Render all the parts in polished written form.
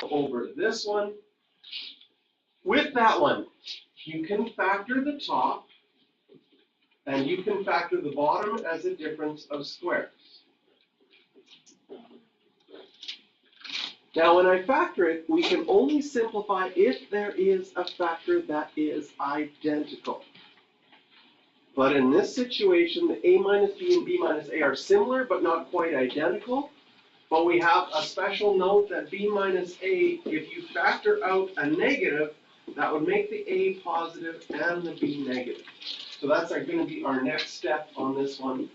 over this one. With that one, you can factor the top, and you can factor the bottom as a difference of squares. Now, when I factor it, we can only simplify if there is a factor that is identical. But in this situation, the a minus b and b minus a are similar, but not quite identical. But we have a special note that b minus a, if you factor out a negative, that would make the a positive and the b negative. So that's going to be our next step on this one.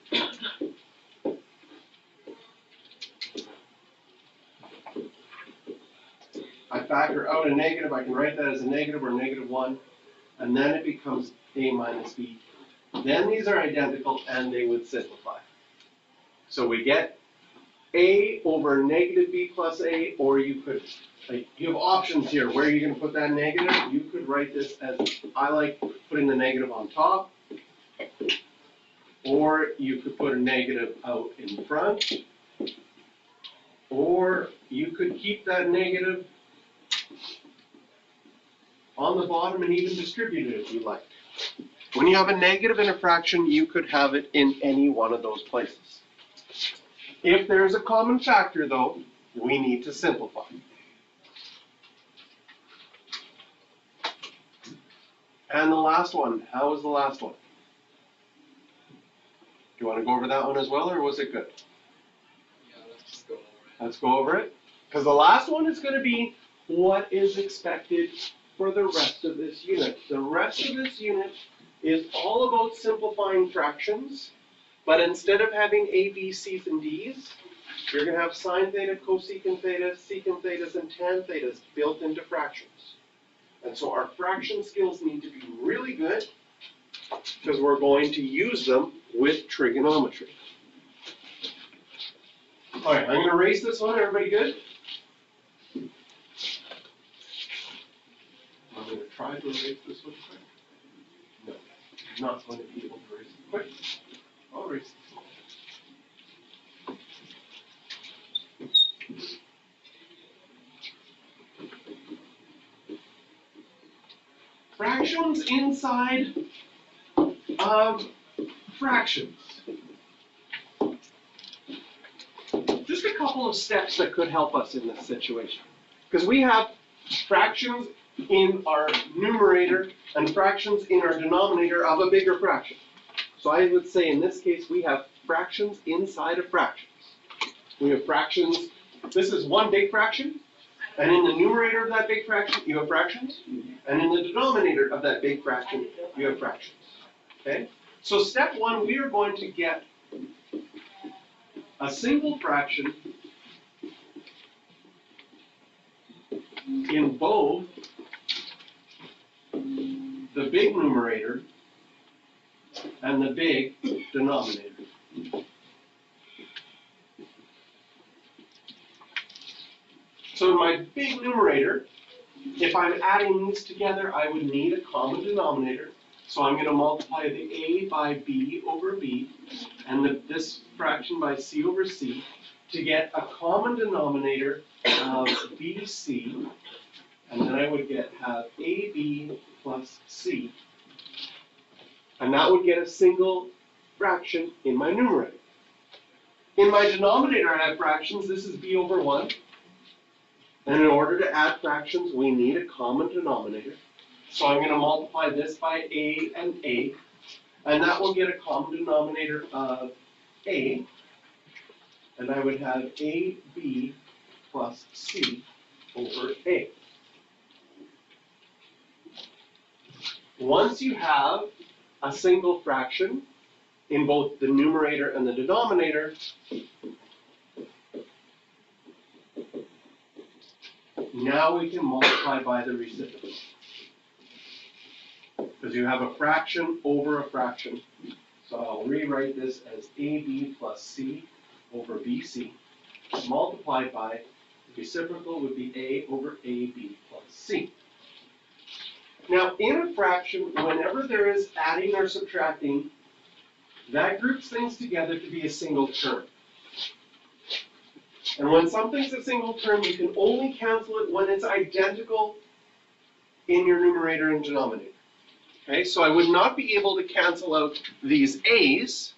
I factor out a negative, I can write that as a negative or -1, and then it becomes a minus b. Then these are identical and they would simplify. So we get a over negative b plus a, or you could, you have options here. Where are you going to put that negative? You could write this as, I like putting the negative on top, or you could put a negative out in front, or you could keep that negative on the bottom and even distribute it if you like. When you have a negative in a fraction, you could have it in any one of those places. If there's a common factor, though, we need to simplify. And the last one, how was the last one? Do you want to go over that one as well, or was it good? Yeah, let's just go over it. Let's go over it. Because the last one is going to be what is expected for the rest of this unit. The rest of this unit is all about simplifying fractions, but instead of having a, b, c's, and d's, you're going to have sine theta, cosecant theta, secant thetas, and tan thetas built into fractions. And so our fraction skills need to be really good because we're going to use them with trigonometry. All right, I'm going to erase this one. Everybody good? I'm going to try to erase this one quick. No, I'm not going to be able to erase it quick. I'll erase this one. Fractions inside of fractions. Just a couple of steps that could help us in this situation. Because we have fractions in our numerator and fractions in our denominator of a bigger fraction. So I would say in this case we have fractions inside of fractions. We have fractions, this is one big fraction, and in the numerator of that big fraction you have fractions, and in the denominator of that big fraction you have fractions. Okay? So step one, we are going to get a single fraction in both the big numerator and the big denominator. So in my big numerator, if I'm adding these together, I would need a common denominator. So I'm going to multiply the a by b over b and this fraction by c over c to get a common denominator of bc, and then I would have ab plus c, and that would get a single fraction in my numerator. In my denominator I have fractions, this is b over 1, and in order to add fractions we need a common denominator. So I'm going to multiply this by a, and that will get a common denominator of a, and I would have ab plus c over a. Once you have a single fraction in both the numerator and the denominator, now we can multiply by the reciprocal. Because you have a fraction over a fraction. So I'll rewrite this as ab plus c over bc, multiplied by the reciprocal would be a over ab plus c. Now in a fraction, whenever there is adding or subtracting, that groups things together to be a single term. And when something's a single term, you can only cancel it when it's identical in your numerator and denominator. Okay, so I would not be able to cancel out these a's,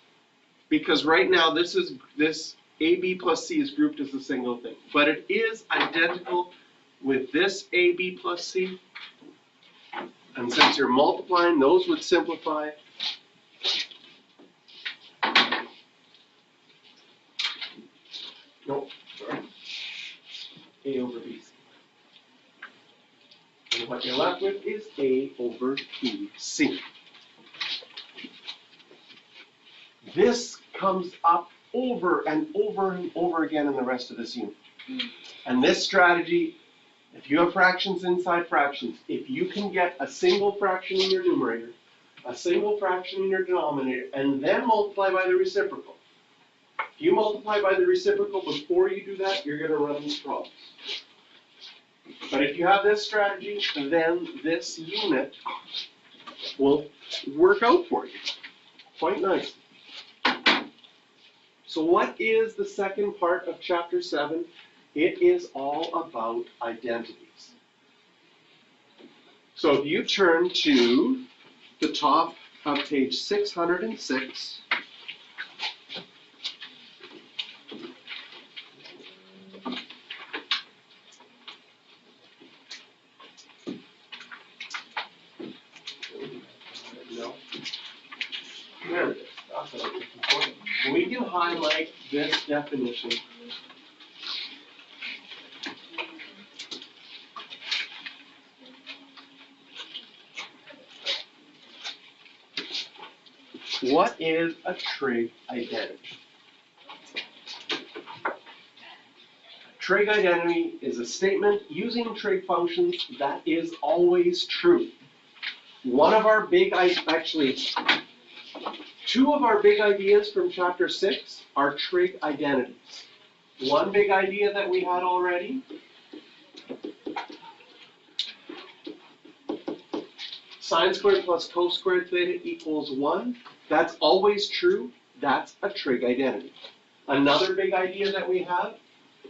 because right now this AB plus C is grouped as a single thing. But it is identical with this AB plus C. And since you're multiplying, those would simplify. Nope, sorry. A over B. And what you're left with is A over BC. This comes up over and over and over again in the rest of this unit. And this strategy, if you have fractions inside fractions, if you can get a single fraction in your numerator, a single fraction in your denominator, and then multiply by the reciprocal. If you multiply by the reciprocal before you do that, you're going to run into problems. But if you have this strategy, then this unit will work out for you quite nicely. So what is the second part of chapter 7? It is all about identities. So if you turn to the top of page 606, there it is. That's what I'm looking for. We can highlight this definition. What is a trig identity? A trig identity is a statement using trig functions that is always true. One of our big, actually, two of our big ideas from chapter 6 are trig identities. One big idea that we had already, sine squared plus cos squared theta equals 1. That's always true. That's a trig identity. Another big idea that we have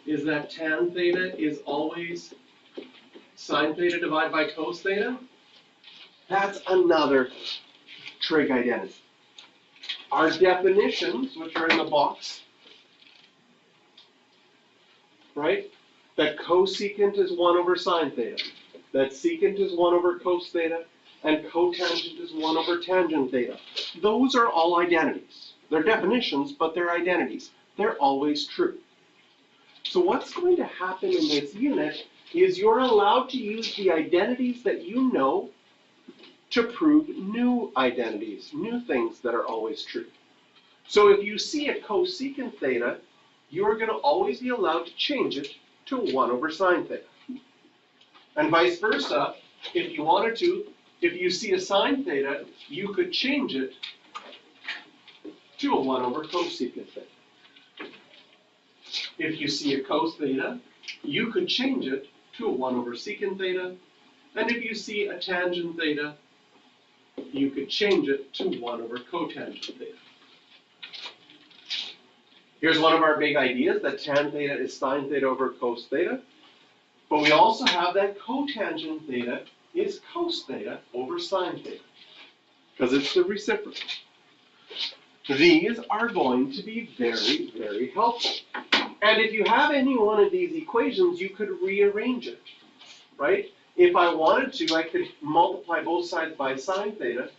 is that tan theta is always sine theta divided by cos theta. That's another trig identity. Our definitions, which are in the box, right? That cosecant is 1 over sine theta. That secant is 1 over cos theta. And cotangent is 1 over tangent theta. Those are all identities. They're definitions, but they're identities. They're always true. So what's going to happen in this unit is you're allowed to use the identities that you know to prove new identities, new things that are always true. So if you see a cosecant theta, you're going to always be allowed to change it to 1 over sine theta. And vice versa, if you wanted to, if you see a sine theta, you could change it to a 1 over cosecant theta. If you see a cos theta, you could change it to a 1 over secant theta. And if you see a tangent theta, you could change it to 1 over cotangent theta. Here's one of our big ideas, that tan theta is sine theta over cos theta. But we also have that cotangent theta is cos theta over sine theta, because it's the reciprocal. These are going to be very, very helpful. And if you have any one of these equations, you could rearrange it, right? If I wanted to, I could multiply both sides by sine theta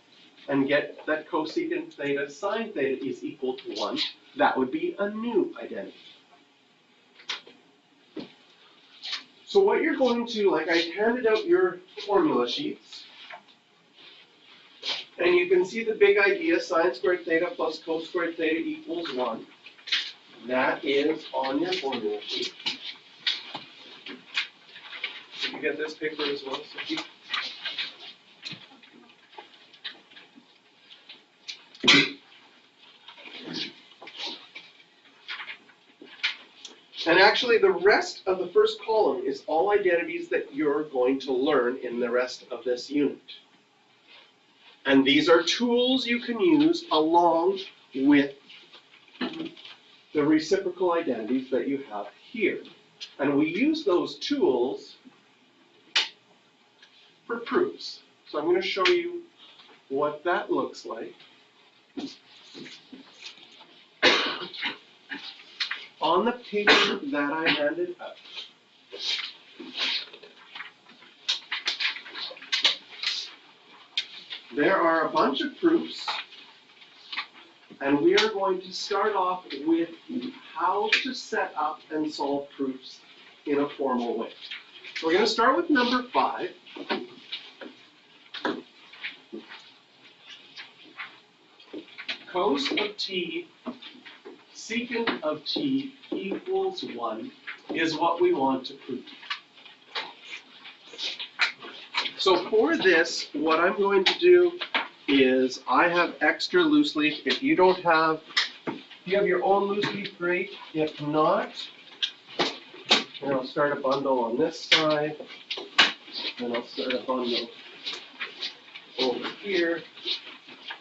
and get that cosecant theta sine theta is equal to 1. That would be a new identity. So what you're going to, like, I handed out your formula sheets, and you can see the big idea, sine squared theta plus cos squared theta equals 1. That is on your formula sheet. Did you get this paper as well, Sophie? And actually, the rest of the first column is all identities that you're going to learn in the rest of this unit. And these are tools you can use along with the reciprocal identities that you have here. here. And we use those tools for proofs. So I'm going to show you what that looks like. On the paper that I handed out, there are a bunch of proofs, and we are going to start off with how to set up and solve proofs in a formal way. So we're going to start with number 5. Cos of t secant of t equals 1 is what we want to prove. So for this, what I'm going to do is I have extra loose leaf. If you don't have, if you have your own loose leaf, great. If not, then I'll start a bundle on this side. Then I'll start a bundle over here.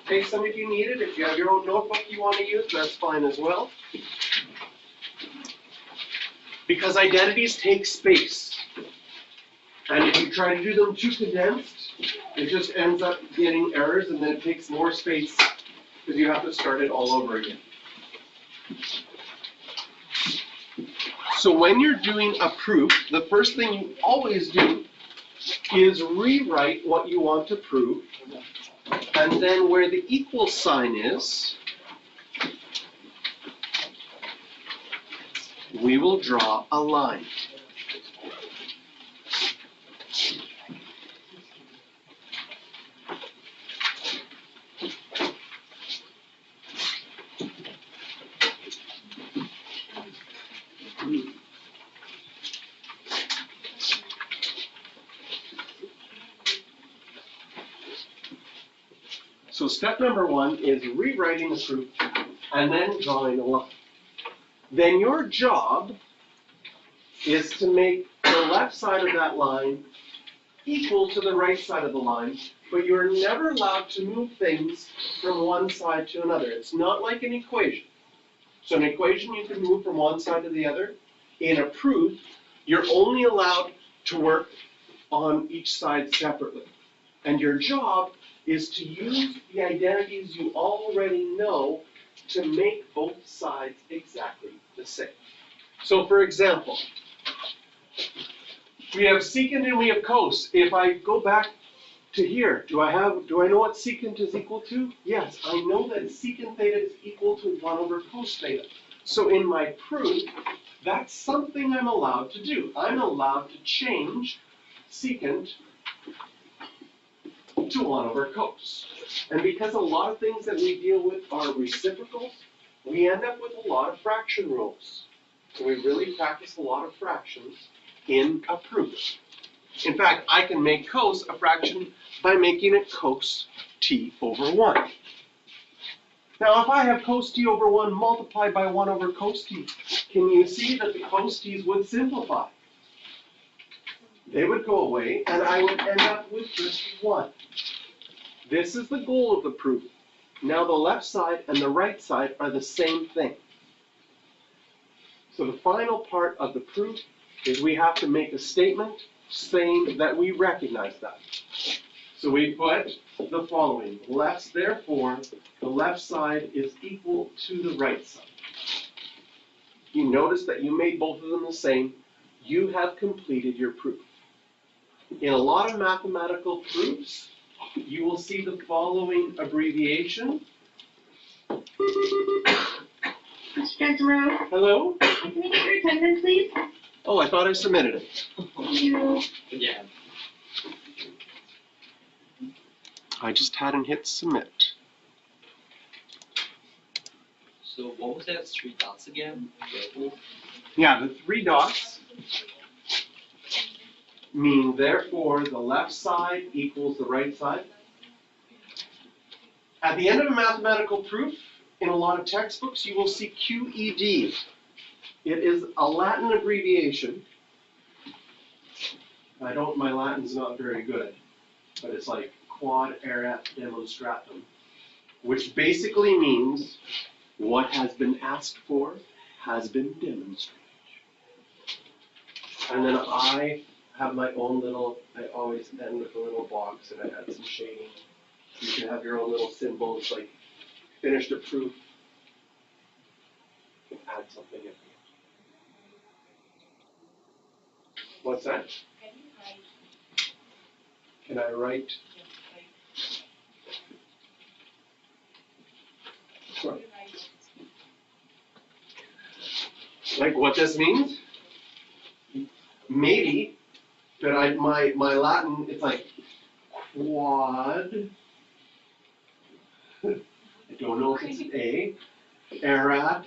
Take some if you need it. If you have your own notebook you want to use, that's fine as well. Because identities take space. And if you try to do them too condensed, it just ends up getting errors, and then it takes more space because you have to start it all over again. So when you're doing a proof, the first thing you always do is rewrite what you want to prove, and then where the equal sign is, we will draw a line. So step number 1 is rewriting the proof and then drawing a line. Then your job is to make the left side of that line equal to the right side of the line, but you're never allowed to move things from one side to another. It's not like an equation. So an equation you can move from one side to the other. In a proof, you're only allowed to work on each side separately. And your job is to use the identities you already know to make both sides exactly the same. So for example, we have secant and we have cos. If I go back to here, do I know what secant is equal to? Yes, I know that secant theta is equal to 1 over cos theta. So in my proof, that's something I'm allowed to do. I'm allowed to change secant to 1 over cos. And because a lot of things that we deal with are reciprocals, we end up with a lot of fraction rules. So we really practice a lot of fractions in a proof. In fact, I can make cos a fraction by making it cos t over 1. Now if I have cos t over 1 multiplied by 1 over cos t, can you see that the cos t's would simplify? They would go away, and I would end up with just 1. This is the goal of the proof. Now the left side and the right side are the same thing. So the final part of the proof is we have to make a statement saying that we recognize that. So we put the following. Therefore, the left side is equal to the right side. You notice that you made both of them the same. You have completed your proof. In a lot of mathematical proofs, you will see the following abbreviation. Mr. Gentile, Hello? can we get your attendance, please? Oh, I thought I submitted it. Thank you. Yeah. I just hadn't hit submit. So what was that 3 dots again? Yeah, the 3 dots mean therefore the left side equals the right side. At the end of a mathematical proof, in a lot of textbooks, you will see QED. It is a Latin abbreviation. My Latin's not very good, but it's like quod erat demonstratum, which basically means what has been asked for has been demonstrated. And then I have my own little, I always end with a little box and I add some shading. You can have your own little symbols, like finished a proof. Add something in. What's that? Can I write? Sorry. Like what this means? Maybe, but my Latin, it's like quad. I don't know if it's an A. Erat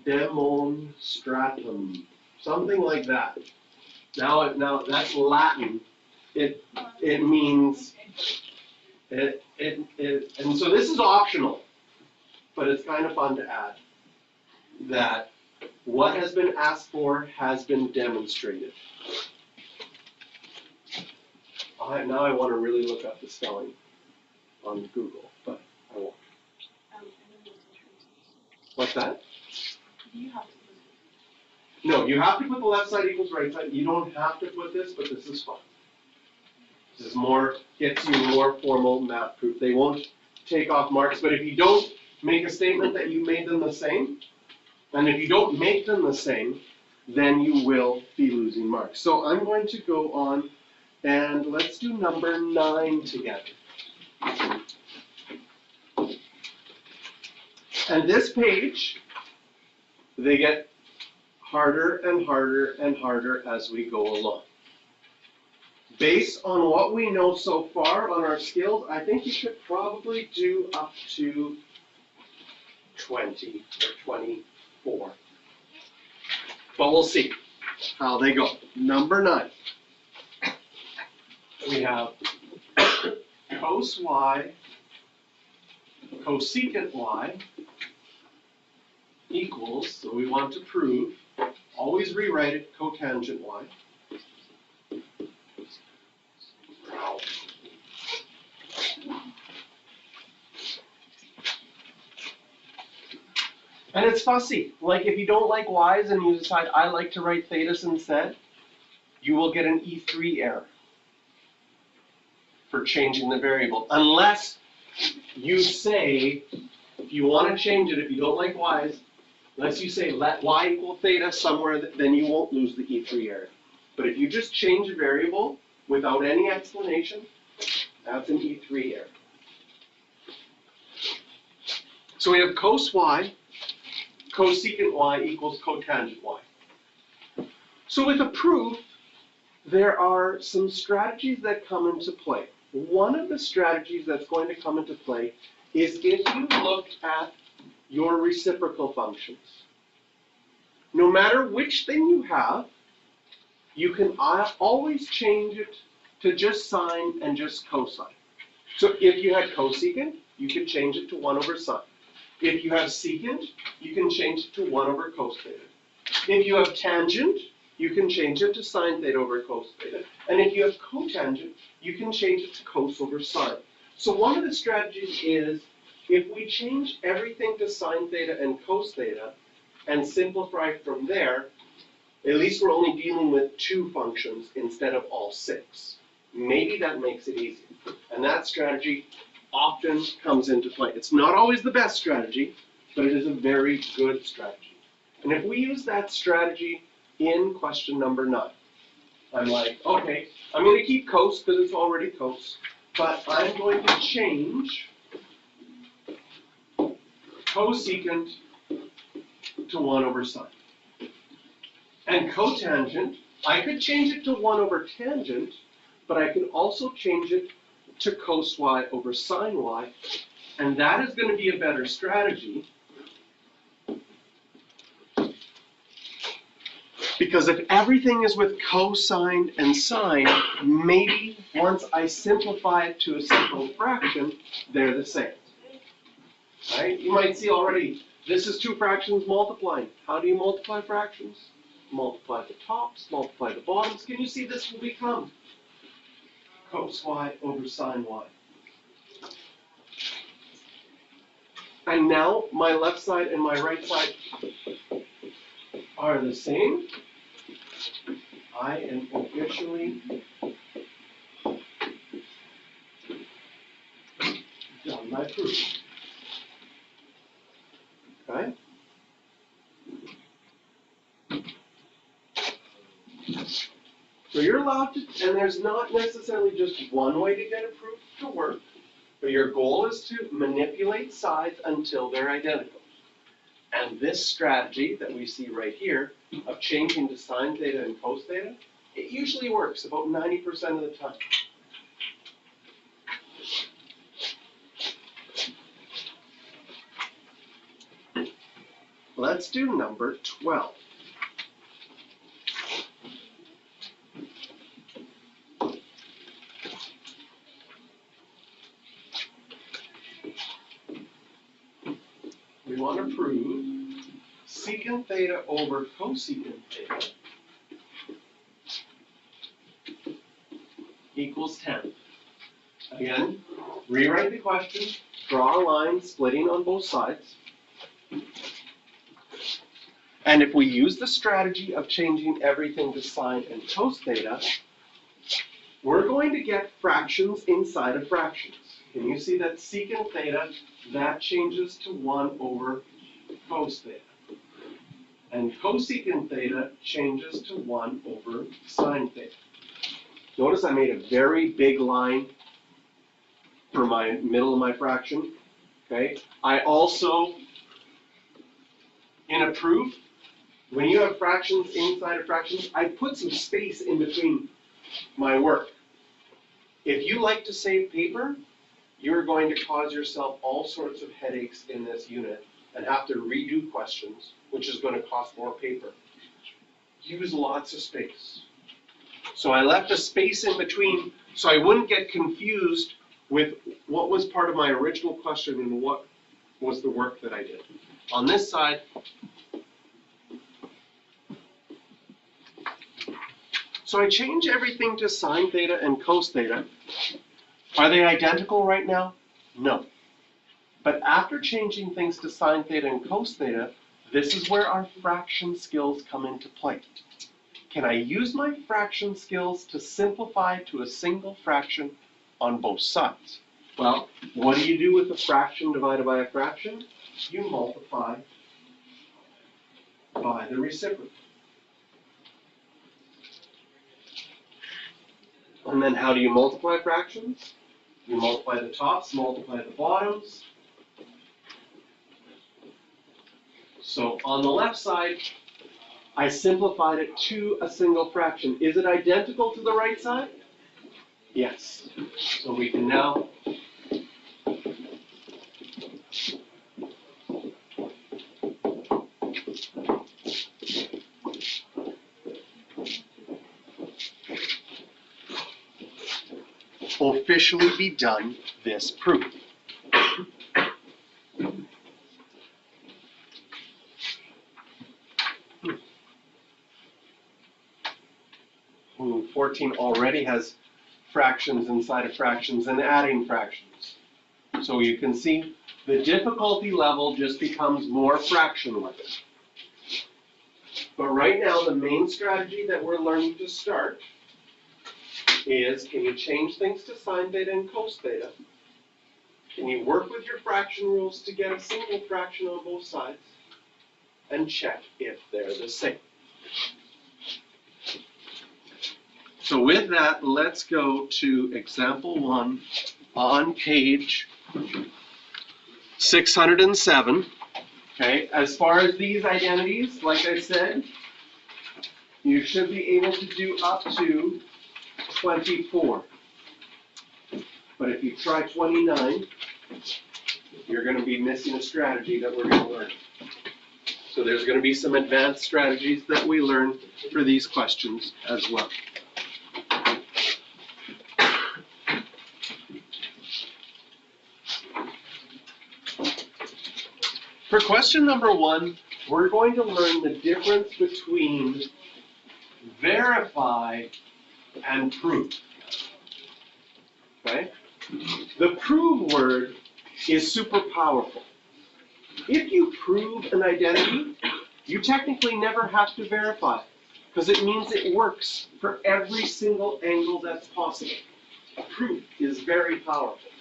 demonstratum. Something like that. Now that's Latin. It means and so this is optional, but it's kind of fun to add that what has been asked for has been demonstrated. Now I want to really look up the spelling on Google, but I won't. What's that? No, you have to put the left side equals right side. You don't have to put this, but this is fun. This is more, gets you more formal math proof. They won't take off marks, but if you don't make a statement that you made them the same, and if you don't make them the same, then you will be losing marks. So I'm going to go on and let's do number 9 together. And this page, they get harder and harder and harder as we go along. Based on what we know so far on our skills, I think you could probably do up to 20 or 24. But we'll see how they go. Number 9. We have cos y, cosecant y equals, so we want to prove, always rewrite it, cotangent y. And it's fussy. Like if you don't like y's and you decide I like to write thetas instead, you will get an E3 error for changing the variable. Unless you say, if you want to change it, if you don't like y's, unless you say let y equal theta somewhere, then you won't lose the E3 error. But if you just change a variable without any explanation, that's an E3 error. So we have cos y, cosecant y equals cotangent y. So with a proof, there are some strategies that come into play. One of the strategies that's going to come into play is if you look at your reciprocal functions. No matter which thing you have, you can always change it to just sine and just cosine. So if you had cosecant, you could change it to 1 over sine. If you have secant, you can change it to 1 over cos theta. If you have tangent, you can change it to sine theta over cos theta. And if you have cotangent, you can change it to cos over sine. So one of the strategies is, if we change everything to sine theta and cos theta, and simplify from there, at least we're only dealing with 2 functions instead of all 6. Maybe that makes it easy. And that strategy often comes into play. It's not always the best strategy, but it is a very good strategy. And if we use that strategy in question number 9, I'm like, okay, I'm going to keep cos because it's already cos, but I'm going to change cosecant to 1 over sine. And cotangent, I could change it to 1 over tangent, but I could also change it to cos y over sine y, and that is going to be a better strategy, because if everything is with cosine and sine, maybe once I simplify it to a simple fraction, they're the same. Right? You might see already, this is 2 fractions multiplying. How do you multiply fractions? Multiply the tops, multiply the bottoms. Can you see this will become cos y over sine y? And now my left side and my right side are the same, I am officially done my proof. Okay? So you're allowed to, and there's not necessarily just one way to get a proof to work, but your goal is to manipulate sides until they're identical. And this strategy that we see right here of changing to sine theta and cos theta, it usually works about 90% of the time. Let's do number 12. We want to prove secant theta over cosecant theta equals 10. Again, rewrite the question, draw a line splitting on both sides. And if we use the strategy of changing everything to sine and cos theta, we're going to get fractions inside of fractions. Can you see that secant theta, that changes to 1 over cos theta. And cosecant theta changes to 1 over sine theta. Notice I made a very big line for my middle of my fraction. Okay. I also, in a proof, when you have fractions inside of fractions, I put some space in between my work. If you like to save paper, you're going to cause yourself all sorts of headaches in this unit and have to redo questions, which is going to cost more paper. Use lots of space. So I left a space in between so I wouldn't get confused with what was part of my original question and what was the work that I did. On this side, so I change everything to sine theta and cos theta. Are they identical right now? No. But after changing things to sine theta and cos theta, this is where our fraction skills come into play. Can I use my fraction skills to simplify to a single fraction on both sides? Well, what do you do with a fraction divided by a fraction? You multiply by the reciprocal. And then how do you multiply fractions? You multiply the tops, multiply the bottoms. So on the left side, I simplified it to a single fraction. Is it identical to the right side? Yes. So we can now officially be done this proof. Ooh, 14 already has fractions inside of fractions and adding fractions. So you can see the difficulty level just becomes more fraction-like. But right now, the main strategy that we're learning to start is, can you change things to sine theta and cos theta? Can you work with your fraction rules to get a single fraction on both sides? And check if they're the same. So with that, let's go to example 1 on page 607. Okay, as far as these identities, like I said, you should be able to do up to 24. But if you try 29, you're going to be missing a strategy that we're going to learn. So there's going to be some advanced strategies that we learn for these questions as well. For question number 1, we're going to learn the difference between verify and prove. Okay? The prove word is super powerful. If you prove an identity, You technically never have to verify, because it means it works for every single angle that's possible. Proof is very powerful.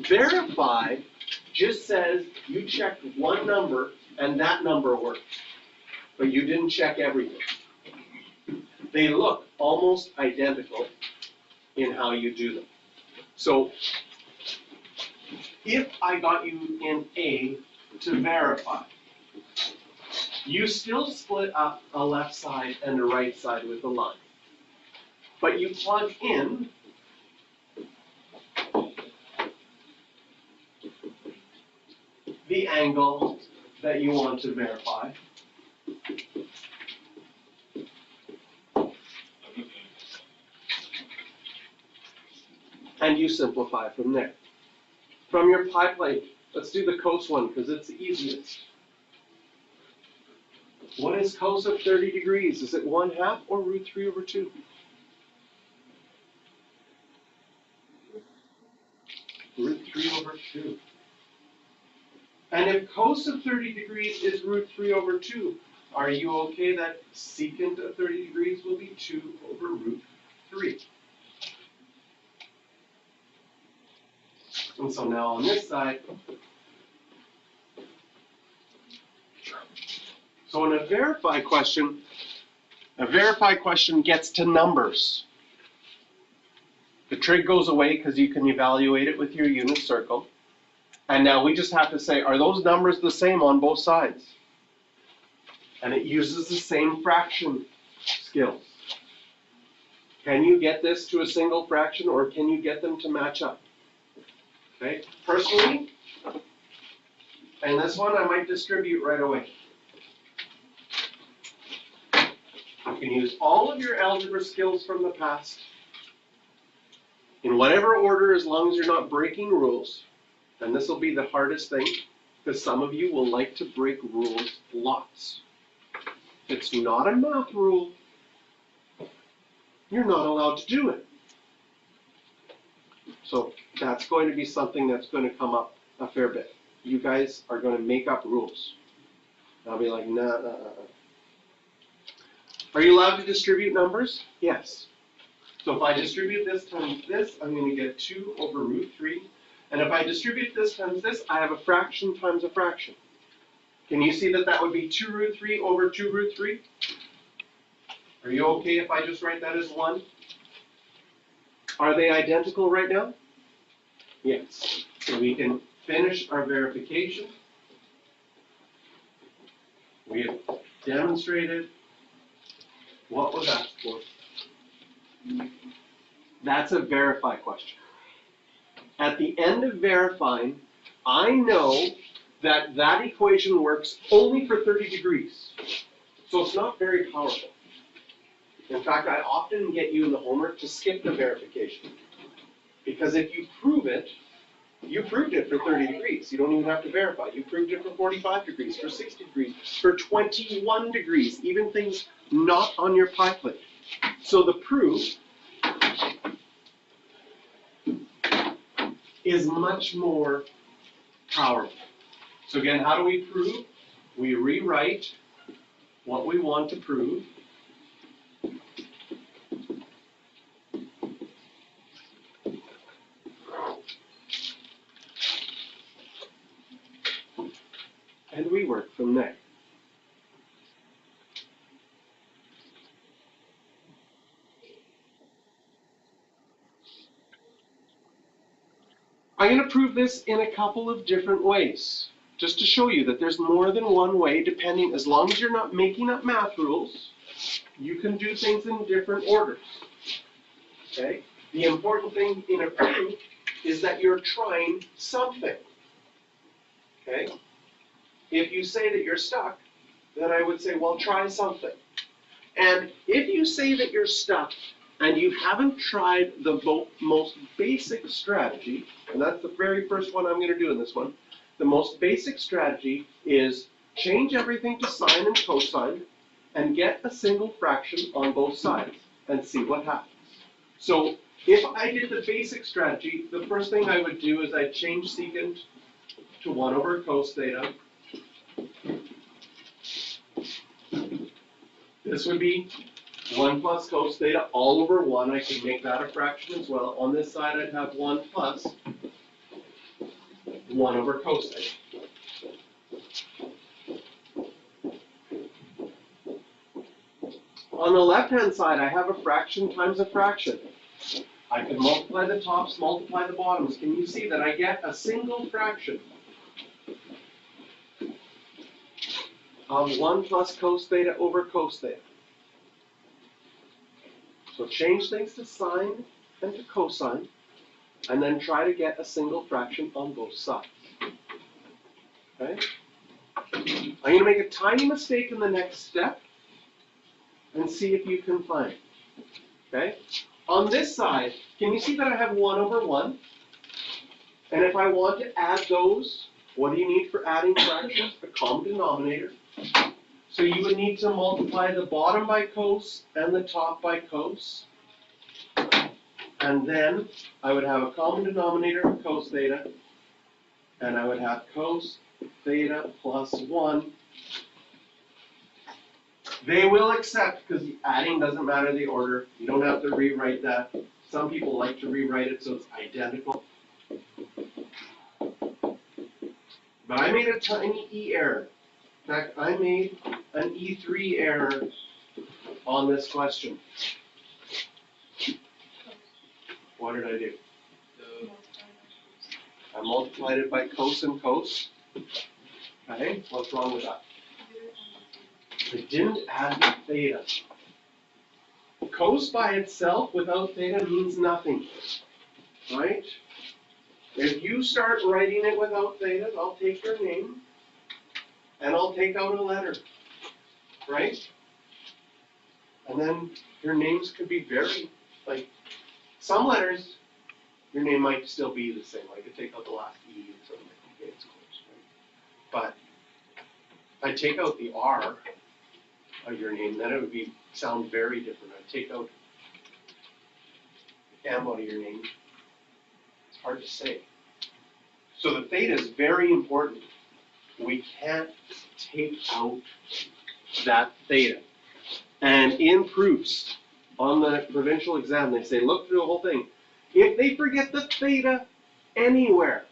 Verify just says you checked one number and that number worked, but you didn't check everything. They look almost identical in how you do them. So if I got you in A to verify, you still split up a left side and a right side with a line. But you plug in the angle that you want to verify. And you simplify from there. From your pie plate, let's do the cos one because it's the easiest. What is cos of 30 degrees? Is it 1/2 or √3/2? √3/2. And if cos of 30 degrees is √3/2, are you okay that secant of 30 degrees will be 2/√3? And so now on this side, so in a verify question gets to numbers. The trig goes away because you can evaluate it with your unit circle. And now we just have to say, are those numbers the same on both sides? And it uses the same fraction skills. Can you get this to a single fraction or can you get them to match up? Okay, personally, and this one I might distribute right away. You can use all of your algebra skills from the past in whatever order as long as you're not breaking rules. And this will be the hardest thing because some of you will like to break rules lots. If it's not a math rule, you're not allowed to do it. So that's going to be something that's going to come up a fair bit. You guys are going to make up rules. I'll be like, nah. Are you allowed to distribute numbers? Yes. So if I distribute this times this, I'm going to get 2/√3. And if I distribute this times this, I have a fraction times a fraction. Can you see that that would be 2√3/2√3? Are you okay if I just write that as 1? Are they identical right now? Yes. So we can finish our verification. We have demonstrated what was asked for. That's a verify question. At the end of verifying, I know that that equation works only for 30 degrees. So it's not very powerful. In fact, I often get you in the homework to skip the verification. Because if you prove it, you proved it for 30 degrees. You don't even have to verify. You proved it for 45 degrees, for 60 degrees, for 21 degrees, even things not on your pie plate. So the proof is much more powerful. So again, how do we prove? We rewrite what we want to prove. And we work from there. I'm going to prove this in a couple of different ways, just to show you that there's more than one way, depending, as long as you're not making up math rules, you can do things in different orders. Okay? The important thing in a proof is that you're trying something. Okay? If you say that you're stuck, then I would say, well, try something. And if you say that you're stuck and you haven't tried the most basic strategy, and that's the very first one I'm going to do in this one, the most basic strategy is change everything to sine and cosine and get a single fraction on both sides and see what happens. So if I did the basic strategy, the first thing I would do is I'd change secant to 1/cos theta. This would be 1 plus cos theta all over 1. I can make that a fraction as well. On this side, I'd have 1 plus 1 over cos theta. On the left-hand side, I have a fraction times a fraction. I can multiply the tops, multiply the bottoms. Can you see that I get a single fraction of 1 plus cos theta over cos theta? So change things to sine and to cosine, and then try to get a single fraction on both sides. Okay? I'm going to make a tiny mistake in the next step and see if you can find it. Okay? On this side, can you see that I have 1 over 1? And if I want to add those, what do you need for adding fractions? A common denominator. So you would need to multiply the bottom by cos and the top by cos. And then I would have a common denominator of cos theta. And I would have cos theta plus 1. They will accept, because adding doesn't matter the order. You don't have to rewrite that. Some people like to rewrite it so it's identical. But I made a tiny E error. In fact, I made an E3 error on this question. What did I do? I multiplied it by cos and cos. Okay, what's wrong with that? I didn't add the theta. Cos by itself without theta means nothing, right? If you start writing it without theta, I'll take your name and I'll take out a letter, right? And then your names could be very, like, some letters, your name might still be the same. I could take out the last E and something like that. It's close, right? But if I take out the R of your name, then it would sound very different. I'd take out M out of your name. It's hard to say. So the theta is very important. We can't take out that theta. And in proofs, on the provincial exam, they say, look through the whole thing. If they forget the theta anywhere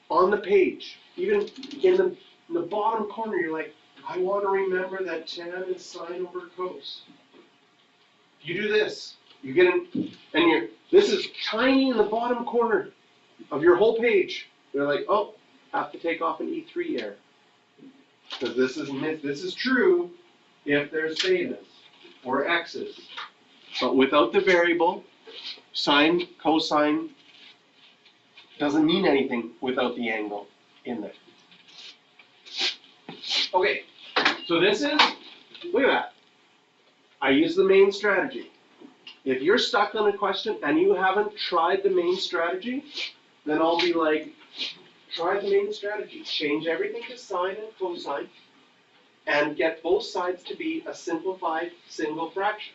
on the page, even in the bottom corner, you're like, I want to remember that tan is sine over cos. You do this, you get in, this is tiny in the bottom corner of your whole page. They're like, oh, have to take off an E3 error. Because this is true if there's thetas or x's. But without the variable, sine, cosine, doesn't mean anything without the angle in there. Okay, so this is, look at that. I use the main strategy. If you're stuck on a question and you haven't tried the main strategy, then I'll be like, try the main strategy. Change everything to sine and cosine and get both sides to be a simplified single fraction.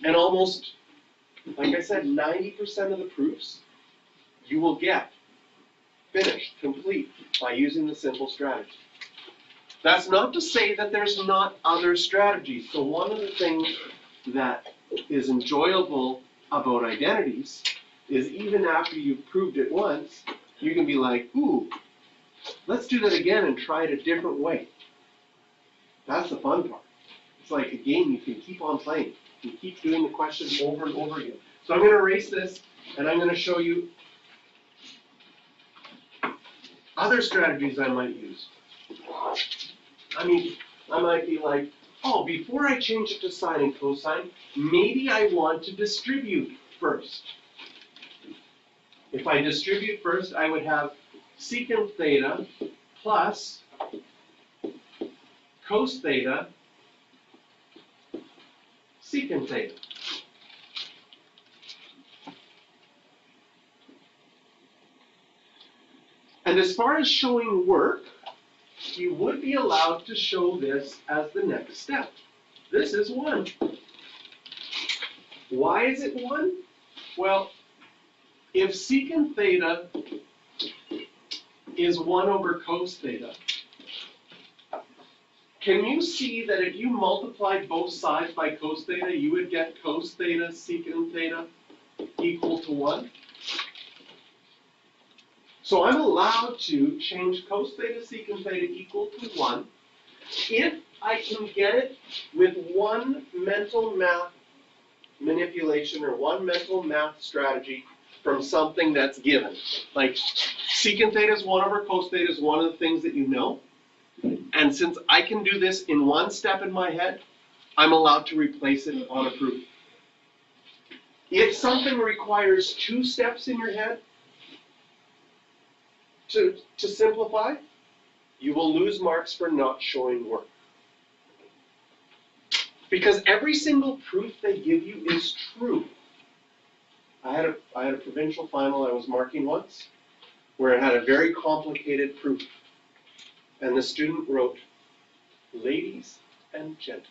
And almost, like I said, 90% of the proofs you will get finished, complete, by using the simple strategy. That's not to say that there's not other strategies. So one of the things that is enjoyable about identities is even after you've proved it once, you can be like, ooh, let's do that again and try it a different way. That's the fun part. It's like a game you can keep on playing. You can keep doing the question over and over again. So I'm going to erase this, and I'm going to show you other strategies I might use. I mean, I might be like, oh, before I change it to sine and cosine, maybe I want to distribute first. If I distribute first, I would have secant theta plus cos theta secant theta. And as far as showing work, you would be allowed to show this as the next step. This is 1. Why is it 1? Well, if secant theta is 1 over cos theta, can you see that if you multiplied both sides by cos theta, you would get cos theta secant theta equal to 1? So I'm allowed to change cos theta secant theta equal to 1 if I can get it with one mental math manipulation or one mental math strategy from something that's given. Like secant theta is 1 over cos theta is one of the things that you know. And since I can do this in one step in my head, I'm allowed to replace it on a proof. If something requires 2 steps in your head to simplify, you will lose marks for not showing work. Because every single proof they give you is true. I had a provincial final I was marking once where it had a very complicated proof. And the student wrote, "Ladies and gentlemen,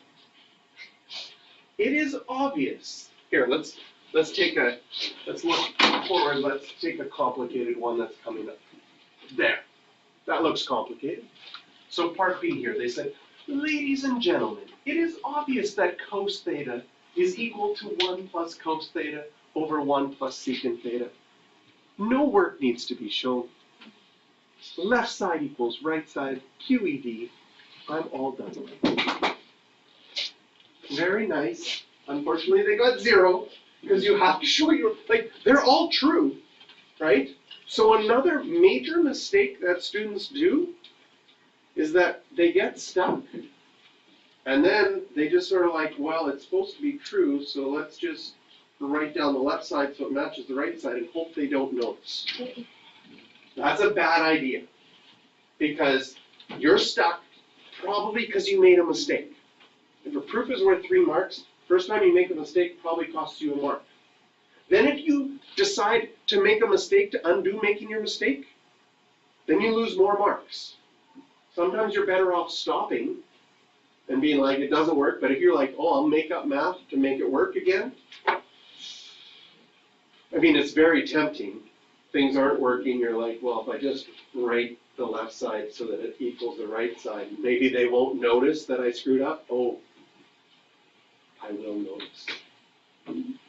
it is obvious." Here, let's look forward, let's take a complicated one that's coming up. There, that looks complicated. So part B here, they said, "Ladies and gentlemen, it is obvious that cos theta is equal to 1 plus cos theta over 1 plus secant theta. No work needs to be shown. Left side equals right side, QED. I'm all done." Very nice. Unfortunately, they got 0 because you have to show your, like, they're all true, right? So another major mistake that students do is that they get stuck. And then they just sort of like, well, it's supposed to be true, so let's just write down the left side so it matches the right side and hope they don't notice. That's a bad idea, because you're stuck probably because you made a mistake. If a proof is worth 3 marks, first time you make a mistake probably costs you a mark. Then if you decide to make a mistake to undo making your mistake, then you lose more marks. Sometimes you're better off stopping and being like, it doesn't work, but if you're like, oh, I'll make up math to make it work again, I mean, it's very tempting. Things aren't working, you're like, well, if I just write the left side so that it equals the right side, maybe they won't notice that I screwed up. Oh, I will notice.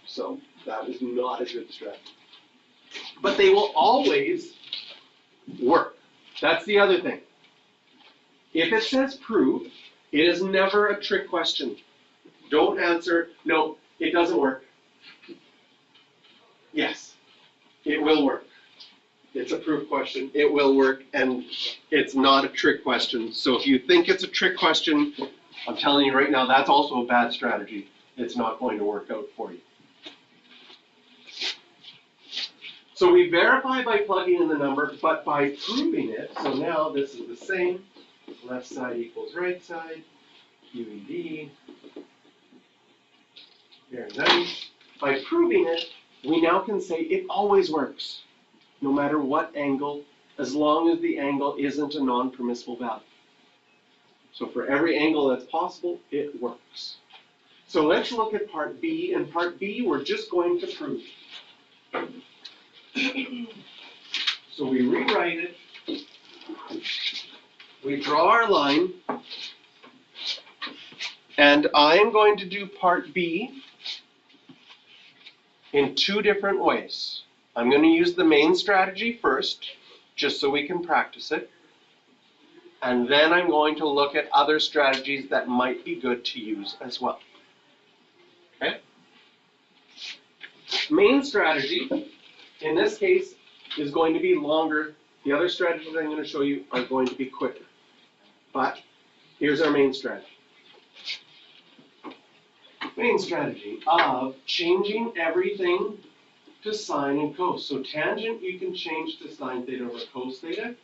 So that is not a good strategy. But they will always work. That's the other thing. If it says prove, it is never a trick question. Don't answer, no, it doesn't work. Yes, it will work. It's a proof question, it will work, and it's not a trick question. So if you think it's a trick question, I'm telling you right now, that's also a bad strategy. It's not going to work out for you. So we verify by plugging in the number, but by proving it, so now this is the same, left side equals right side, QED, very nice. By proving it, we now can say it always works, no matter what angle, as long as the angle isn't a non-permissible value. So for every angle that's possible, it works. So let's look at part B. In part B, we're just going to prove. So we rewrite it, we draw our line, and I am going to do part B in 2 different ways. I'm going to use the main strategy first, just so we can practice it, and then I'm going to look at other strategies that might be good to use as well. Okay? Main strategy, in this case, is going to be longer. The other strategies I'm going to show you are going to be quicker. But here's our main strategy. Main strategy of changing everything to sine and cos. So tangent you can change to sine theta over cos theta.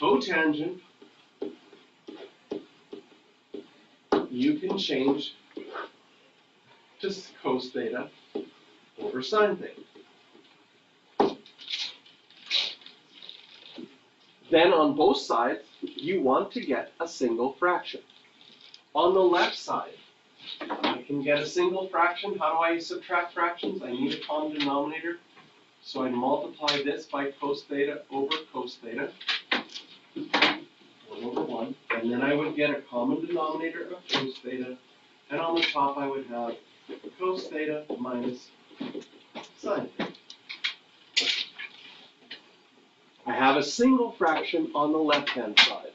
Cotangent you can change to cos theta over sine theta. Then on both sides, you want to get a single fraction. On the left side, I can get a single fraction. How do I subtract fractions? I need a common denominator. So I multiply this by cos theta over cos theta. 1 over 1. Then And then I would get a common denominator of cos theta, and on the top I would have cos theta minus sine theta. I have a single fraction on the left-hand side.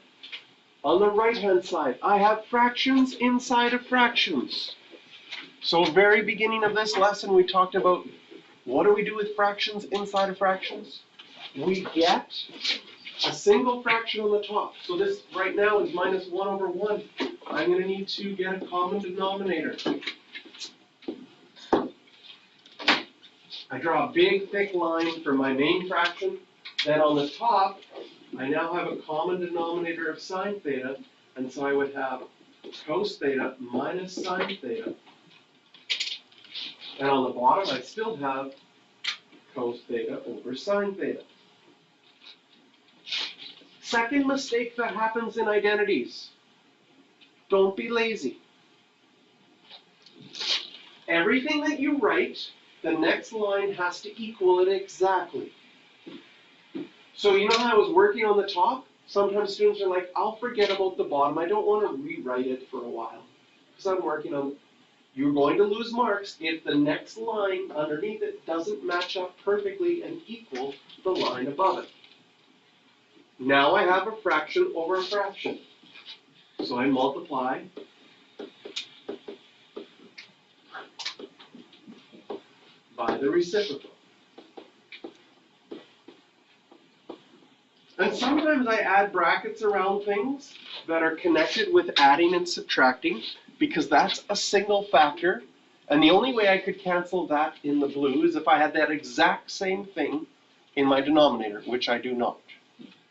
On the right-hand side, I have fractions inside of fractions. So very beginning of this lesson, we talked about what do we do with fractions inside of fractions? We get a single fraction on the top. So this right now is minus 1 over 1. I'm going to need to get a common denominator. I draw a big thick line for my main fraction. Then on the top, I now have a common denominator of sine theta, and so I would have cos theta minus sine theta. And on the bottom, I still have cos theta over sine theta. Second mistake that happens in identities. Don't be lazy. Everything that you write, the next line has to equal it exactly. So you know how I was working on the top? Sometimes students are like, I'll forget about the bottom. I don't want to rewrite it for a while because I'm working on it. You're going to lose marks if the next line underneath it doesn't match up perfectly and equal the line above it. Now I have a fraction over a fraction. So I multiply by the reciprocal. And sometimes I add brackets around things that are connected with adding and subtracting because that's a single factor. And the only way I could cancel that in the blue is if I had that exact same thing in my denominator, which I do not.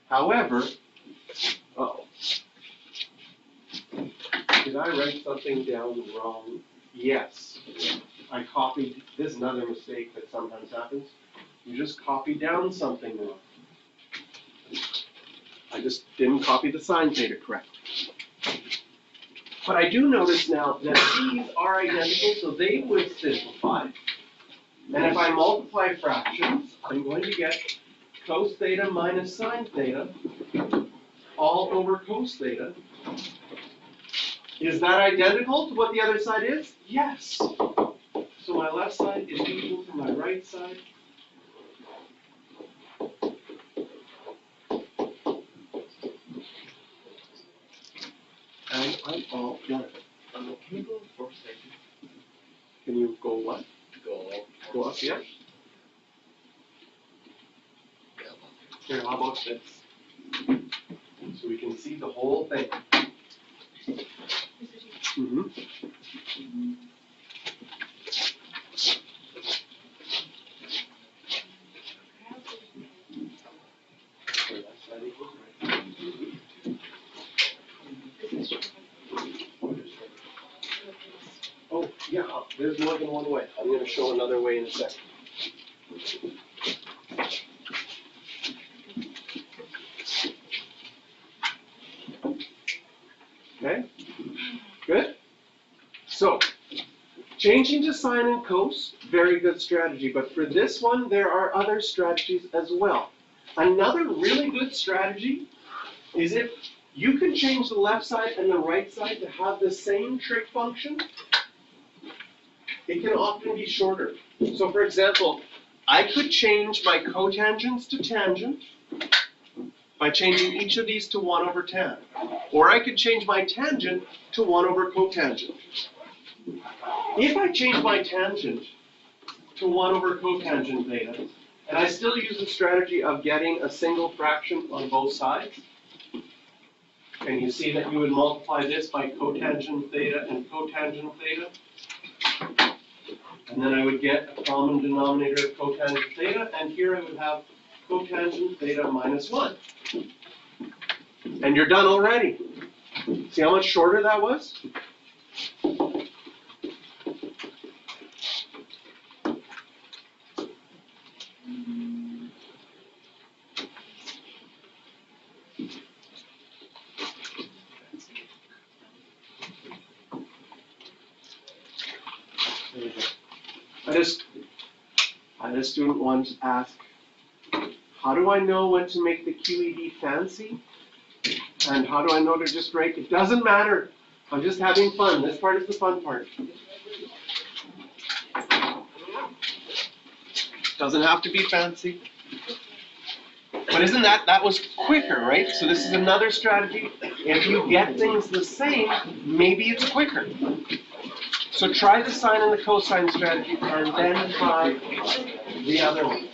However, did I write something down wrong? Yes. I copied, this is another mistake that sometimes happens. You just copy down something wrong. I just didn't copy the sine theta correct. But I do notice now that these are identical, so they would simplify. And if I multiply fractions, I'm going to get cos theta minus sine theta all over cos theta. Is that identical to what the other side is? Yes. So my left side is equal to my right side. And I'm all done. Can you go for a second? Can you go what? Go Up here? Here, how about this? So we can see the whole thing. Mm-hmm. Oh, yeah, there's more than one way. I'm going to show another way in a second. Okay, good. So, changing to sine and cos, very good strategy. But for this one, there are other strategies as well. Another really good strategy is if you can change the left side and the right side to have the same trig function, it can often be shorter. So for example, I could change my cotangents to tangent by changing each of these to 1 over tan. Or I could change my tangent to 1 over cotangent. If I change my tangent to 1 over cotangent theta, and I still use the strategy of getting a single fraction on both sides, and you see that you would multiply this by cotangent theta and cotangent theta, and then I would get a common denominator of cotangent theta, and here I would have cotangent theta minus 1. And you're done already. See how much shorter that was? I had a student once ask, how do I know when to make the QED fancy And how do I know they're just right? It doesn't matter. I'm just having fun. This part is the fun part. Doesn't have to be fancy. But isn't that was quicker, right? So this is another strategy. If you get things the same, maybe it's quicker. So try the sine and the cosine strategy and then try the other one.